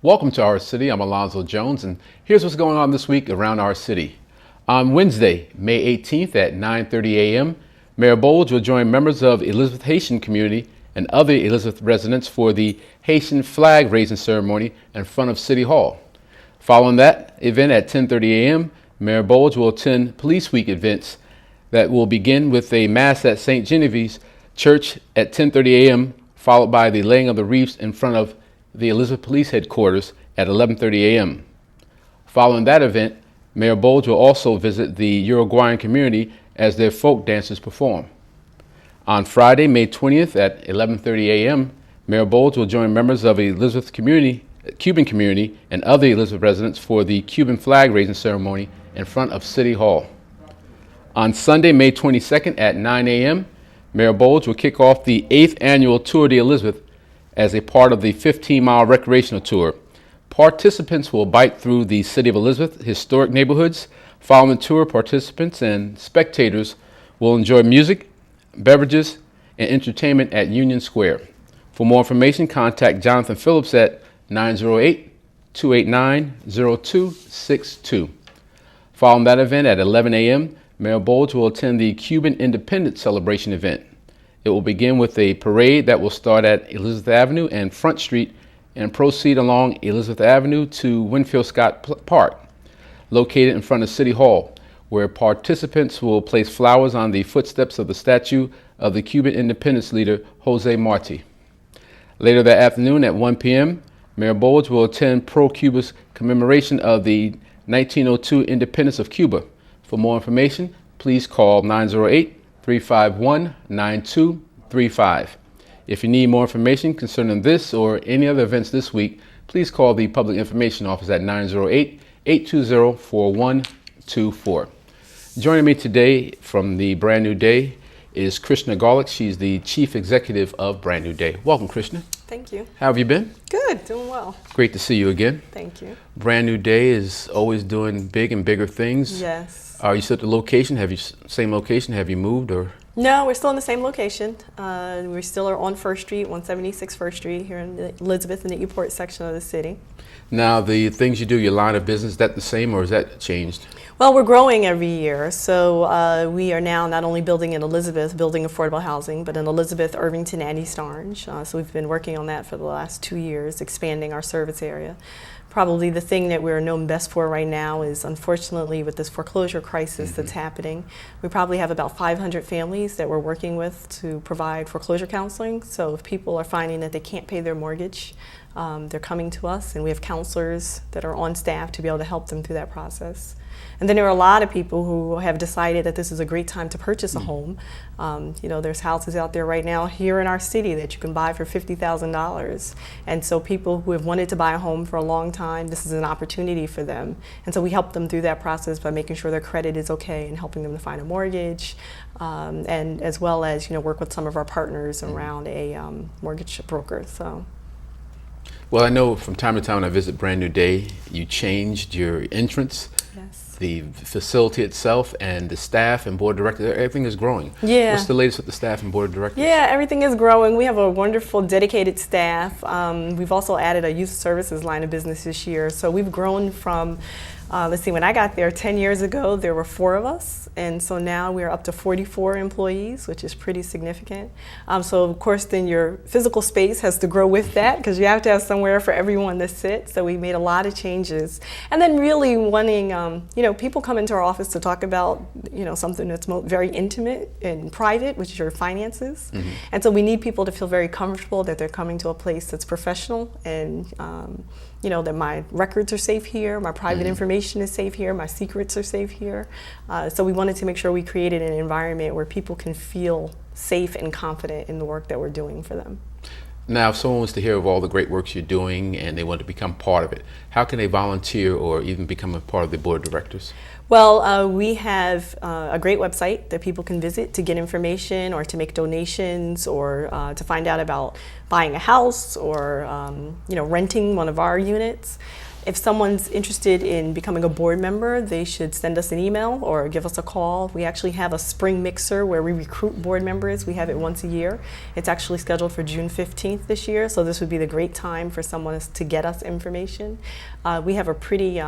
Welcome to our city. I'm Alonzo Jones, and here's what's going on this week around our city. On Wednesday, May 18th at 9:30 a.m., Mayor Bolge will join members of Elizabeth Haitian community and other Elizabeth residents for the Haitian flag raising ceremony in front of City Hall. Following that event at 10:30 a.m., Mayor Bolge will attend Police Week events that will begin with a Mass at St. Genevieve's Church at 10:30 a.m., followed by the laying of the wreaths in front of the Elizabeth Police Headquarters at 11:30 a.m. Following that event, Mayor Bolge will also visit the Uruguayan community as their folk dancers perform. On Friday, May 20th at 11:30 a.m., Mayor Bolge will join members of Elizabeth Cuban community and other Elizabeth residents for the Cuban flag raising ceremony in front of City Hall. On Sunday, May 22nd at 9 a.m., Mayor Bolge will kick off the 8th annual Tour de Elizabeth as a part of the 15-mile recreational tour. Participants will bike through the City of Elizabeth historic neighborhoods. Following the tour, participants and spectators will enjoy music, beverages, and entertainment at Union Square. For more information, contact Jonathan Phillips at 908-289-0262. Following that event at 11 a.m., Mayor Bolge will attend the Cuban Independence Celebration event. It will begin with a parade that will start at Elizabeth Avenue and Front Street and proceed along Elizabeth Avenue to Winfield Scott Park, located in front of City Hall, where participants will place flowers on the footsteps of the statue of the Cuban independence leader, Jose Marti. Later that afternoon at 1 p.m., Mayor Bolge will attend Pro-Cuba's commemoration of the 1902 independence of Cuba. For more information, please call 908-351-9235. If you need more information concerning this or any other events this week, please call the Public Information Office at 908-820-4124. Joining me today from the Brand New Day is Krishna Garlick. She's the Chief Executive of Brand New Day. Welcome, Krishna. Thank you. How have you been? Good, doing well. Great to see you again. Thank you. Brand New Day is always doing big and bigger things. Yes. Are you still at the location? Same location? Have you moved or? No, we're still in the same location. We still are on First Street, 176 First Street here in Elizabeth in the Newport section of the city. Now, the things you do, your line of business, is that the same or has that changed? Well, we're growing every year. So we are now not only building in Elizabeth, building affordable housing, but in Elizabeth, Irvington, and East Orange. So we've been working on that for the last 2 years, expanding our service area. Probably the thing that we're known best for right now is, unfortunately, with this foreclosure crisis that's happening, we probably have about 500 families that we're working with to provide foreclosure counseling. So if people are finding that they can't pay their mortgage, they're coming to us, and we have counselors that are on staff to be able to help them through that process. And then there are a lot of people who have decided that this is a great time to purchase a home. There's houses out there right now here in our city that you can buy for $50,000. And so people who have wanted to buy a home for a long time, this is an opportunity for them. And so we help them through that process by making sure their credit is okay and helping them to find a mortgage, and as well as work with some of our partners around a mortgage broker. So. Well, I know from time to time when I visit Brand New Day, you changed your entrance. Yes. The facility itself and the staff and board of directors, everything is growing. Yeah. What's the latest with the staff and board of directors? Yeah, everything is growing. We have a wonderful, dedicated staff. We've also added a youth services line of business this year. So we've grown from, when I got there 10 years ago, there were 4 of us. And so now we're up to 44 employees, which is pretty significant. So of course, then your physical space has to grow with that because you have to have somewhere for everyone to sit. So we made a lot of changes. And then really wanting, people come into our office to talk about, something that's very intimate and private, which is your finances. And so we need people to feel very comfortable that they're coming to a place that's professional and, that my records are safe here, my private information is safe here, my secrets are safe here. So we wanted to make sure we created an environment where people can feel safe and confident in the work that we're doing for them. Now, if someone wants to hear of all the great works you're doing and they want to become part of it, how can they volunteer or even become a part of the board of directors? Well, we have a great website that people can visit to get information or to make donations or to find out about buying a house or renting one of our units. If someone's interested in becoming a board member, they should send us an email or give us a call. We actually have a spring mixer where we recruit board members. We have it once a year. It's actually scheduled for June 15th this year, so this would be the great time for someone to get us information. We have a pretty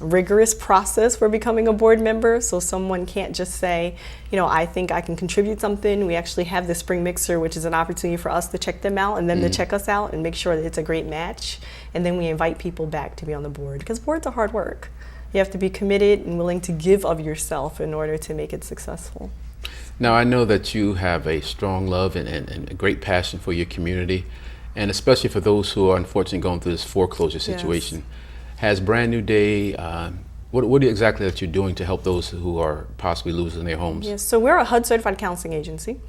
rigorous process for becoming a board member, so someone can't just say, I think I can contribute something. We actually have the spring mixer, which is an opportunity for us to check them out and them to check us out and make sure that it's a great match. And then we invite people back to be on the board, because boards are hard work. You have to be committed and willing to give of yourself in order to make it successful. Now, I know that you have a strong love and a great passion for your community, and especially for those who are unfortunately going through this foreclosure situation. Yes. Has Brand New Day, what exactly that you're doing to help those who are possibly losing their homes? Yes, so we're a HUD certified counseling agency.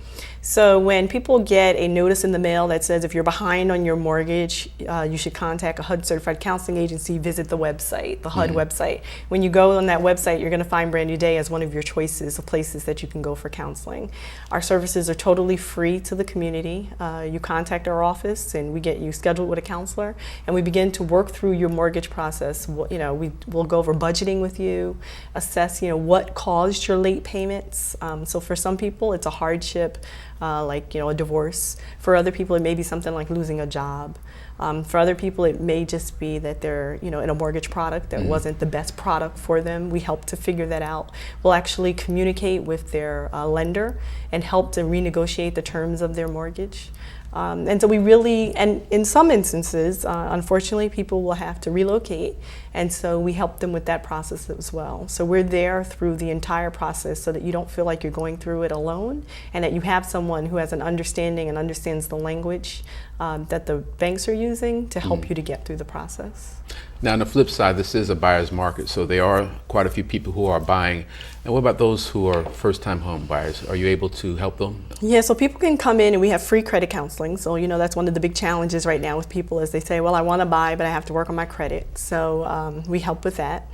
So when people get a notice in the mail that says if you're behind on your mortgage, you should contact a HUD certified counseling agency, visit the website, the HUD website. When you go on that website, you're going to find Brand New Day as one of your choices of places that you can go for counseling. Our services are totally free to the community. You contact our office and we get you scheduled with a counselor, and we begin to work through your mortgage process. We'll go over budgeting with you, assess what caused your late payments. So for some people it's a hardship, like a divorce. For other people it may be something like losing a job. For other people it may just be that they're in a mortgage product that wasn't the best product for them. We help to figure that out. We'll actually communicate with their lender and help to renegotiate the terms of their mortgage. And so we really, and in some instances, unfortunately, people will have to relocate, and so we help them with that process as well. So we're there through the entire process so that you don't feel like you're going through it alone, and that you have someone who has an understanding and understands the language that the banks are using to help you to get through the process. Now, on the flip side, this is a buyer's market, so there are quite a few people who are buying. And what about those who are first-time home buyers? Are you able to help them? Yeah, so people can come in and we have free credit counseling. So, that's one of the big challenges right now with people is they say, well, I want to buy, but I have to work on my credit. So we help with that.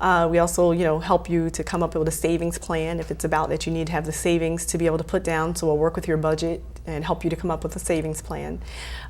We also, help you to come up with a savings plan if it's about that you need to have the savings to be able to put down. So we'll work with your budget and help you to come up with a savings plan.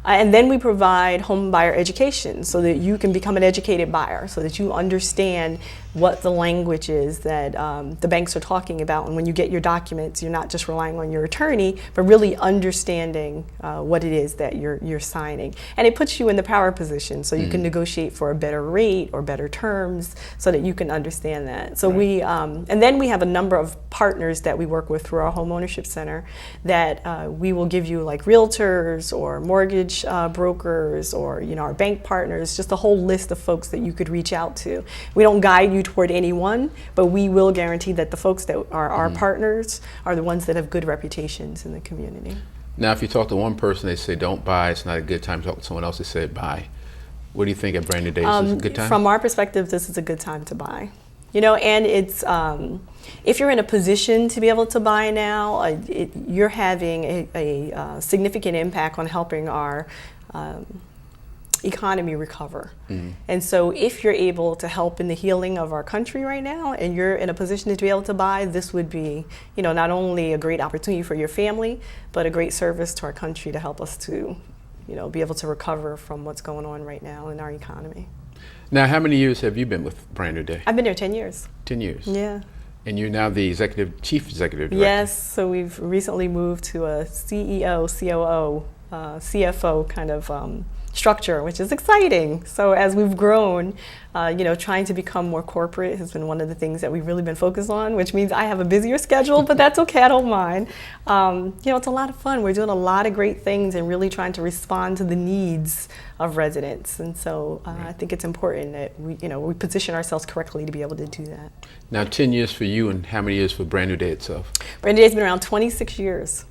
And then we provide home buyer education so that you can become an educated buyer, so that you understand what the language is that the banks are talking about. And when you get your documents, you're not just relying on your attorney, but really understanding what it is that you're signing. And it puts you in the power position, so you can negotiate for a better rate or better terms so that you can understand that. So and then we have a number of partners that we work with through our home ownership center that we will give you, like realtors or mortgage brokers or our bank partners, just a whole list of folks that you could reach out to. We don't guide you toward anyone, but we will guarantee that the folks that are our partners are the ones that have good reputations in the community. Now, if you talk to one person, they say don't buy, it's not a good time. Talk to someone else, they say buy. What do you think at Brand New Day? Is this a good time? From our perspective, this is a good time to buy. And it's if you're in a position to be able to buy now, you're having a significant impact on helping our economy recover. And so if you're able to help in the healing of our country right now and you're in a position to be able to buy, this would be not only a great opportunity for your family, but a great service to our country to help us to be able to recover from what's going on right now in our economy. Now, how many years have you been with Brand New Day? I've been there 10 years. 10 years? Yeah. And you're now the chief executive director? Yes, so we've recently moved to a CEO, COO, CFO kind of structure, which is exciting. So as we've grown, trying to become more corporate has been one of the things that we've really been focused on, which means I have a busier schedule, but that's okay, I don't mind. It's a lot of fun. We're doing a lot of great things and really trying to respond to the needs of residents. And so I think it's important that we position ourselves correctly to be able to do that. Now, 10 years for you, and how many years for Brand New Day itself? Brand New Day's been around 26 years.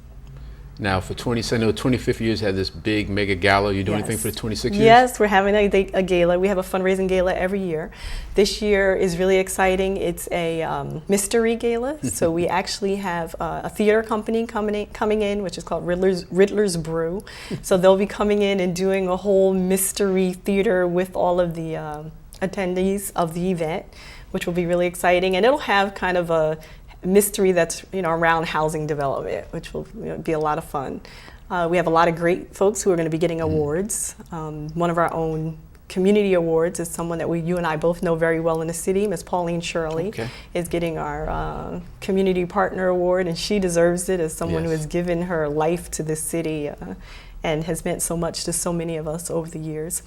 Now, for 25th years, had this big mega gala. You doing anything for the 26 years? Yes, we're having a gala. We have a fundraising gala every year. This year is really exciting. It's a mystery gala. So we actually have a theater company coming in, which is called Riddler's Brew. So they'll be coming in and doing a whole mystery theater with all of the attendees of the event, which will be really exciting. And it'll have kind of a mystery that's around housing development, which will be a lot of fun. We have a lot of great folks who are going to be getting awards. One of our own community awards is someone that you and I both know very well in the city. Miss Pauline Shirley Okay. is getting our Community Partner Award, and she deserves it as someone who Yes. has given her life to this city and has meant so much to so many of us over the years.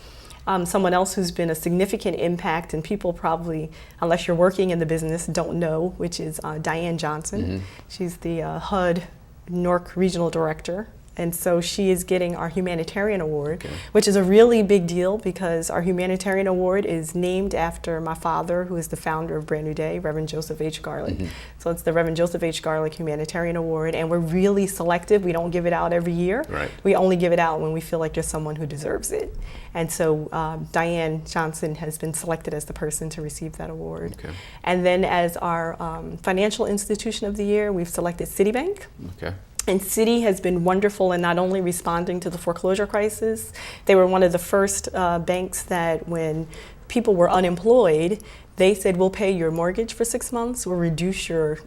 Someone else who's been a significant impact, and people probably, unless you're working in the business, don't know, which is Diane Johnson. Mm-hmm. She's the HUD NORC Regional Director. And so she is getting our Humanitarian Award, Okay. which is a really big deal because our Humanitarian Award is named after my father, who is the founder of Brand New Day, Reverend Joseph H. Garlick. Mm-hmm. So it's the Reverend Joseph H. Garlick Humanitarian Award, and we're really selective. We don't give it out every year. Right. We only give it out when we feel like there's someone who deserves it. And so Diane Johnson has been selected as the person to receive that award. Okay. And then as our Financial Institution of the Year, we've selected Citibank. Okay. And Citi has been wonderful in not only responding to the foreclosure crisis, they were one of the first banks that when people were unemployed, they said, we'll pay your mortgage for 6 months, we'll reduce your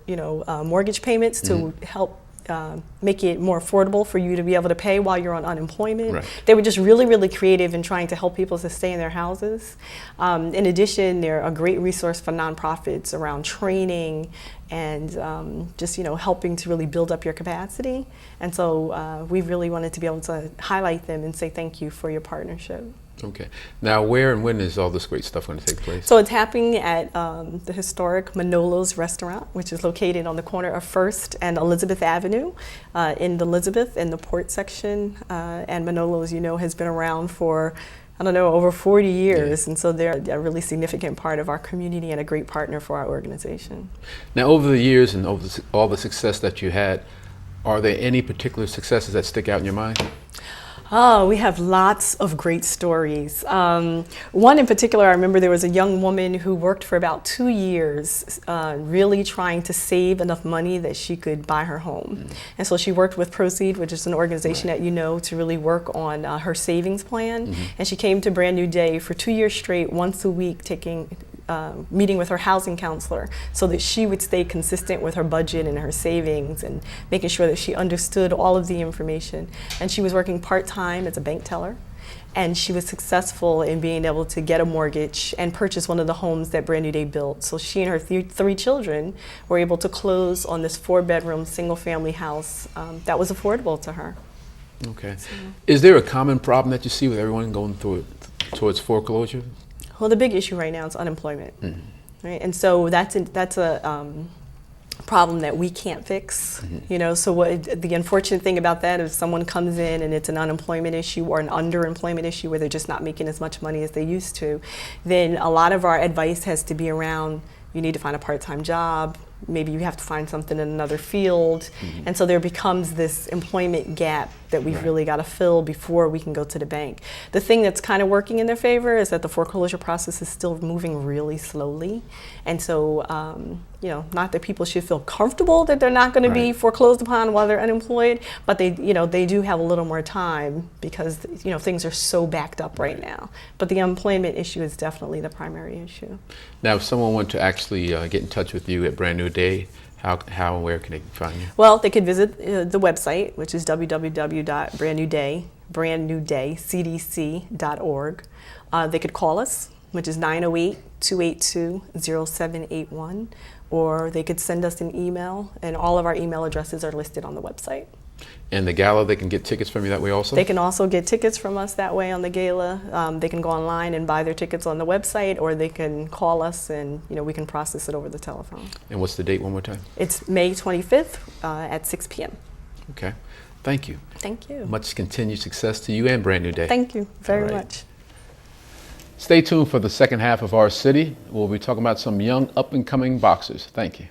mortgage payments to help make it more affordable for you to be able to pay while you're on unemployment. Right. They were just really, really creative in trying to help people to stay in their houses. In addition, they're a great resource for nonprofits around training and just helping to really build up your capacity. And so we really wanted to be able to highlight them and say thank you for your partnership. Okay. Now, where and when is all this great stuff going to take place? So it's happening at the historic Manolo's Restaurant, which is located on the corner of First and Elizabeth Avenue in the Elizabeth in the port section. And Manolo's, has been around for, over 40 years. Yeah. And so they're a really significant part of our community and a great partner for our organization. Now, over the years and over all the success that you had, are there any particular successes that stick out in your mind? Oh, we have lots of great stories. One in particular, I remember there was a young woman who worked for about 2 years, really trying to save enough money that she could buy her home. And so she worked with Proceed, which is an organization that to really work on her savings plan. And she came to Brand New Day for 2 years straight, once a week, meeting with her housing counselor so that she would stay consistent with her budget and her savings and making sure that she understood all of the information. And she was working part-time as a bank teller, and she was successful in being able to get a mortgage and purchase one of the homes that Brand New Day built. So she and her three children were able to close on this 4-bedroom single-family house that was affordable to her. Okay. Is there a common problem that you see with everyone going towards foreclosure? Well, the big issue right now is unemployment, right? And so that's a problem that we can't fix. So the unfortunate thing about that is someone comes in and it's an unemployment issue or an underemployment issue where they're just not making as much money as they used to. Then a lot of our advice has to be around, you need to find a part-time job. Maybe you have to find something in another field. And so there becomes this employment gap that we've really got to fill before we can go to the bank. The thing that's kind of working in their favor is that the foreclosure process is still moving really slowly. And so, not that people should feel comfortable that they're not going to be foreclosed upon while they're unemployed, but they do have a little more time because, things are so backed up right now. But the employment issue is definitely the primary issue. Now, if someone wanted to actually get in touch with you at Brand New Day, how and where can they find you? Well, they could visit the website, which is www.brandnewdaycdc.org. They could call us, which is 908-282-0781, or they could send us an email, and all of our email addresses are listed on the website. And the gala, they can get tickets from you that way also? They can also get tickets from us that way on the gala. They can go online and buy their tickets on the website, or they can call us and we can process it over the telephone. And what's the date one more time? It's May 25th at 6 p.m. Okay. Thank you. Thank you. Much continued success to you and Brand New Day. Thank you very All right. much. Stay tuned for the second half of Our City. We'll be talking about some young up-and-coming boxers. Thank you.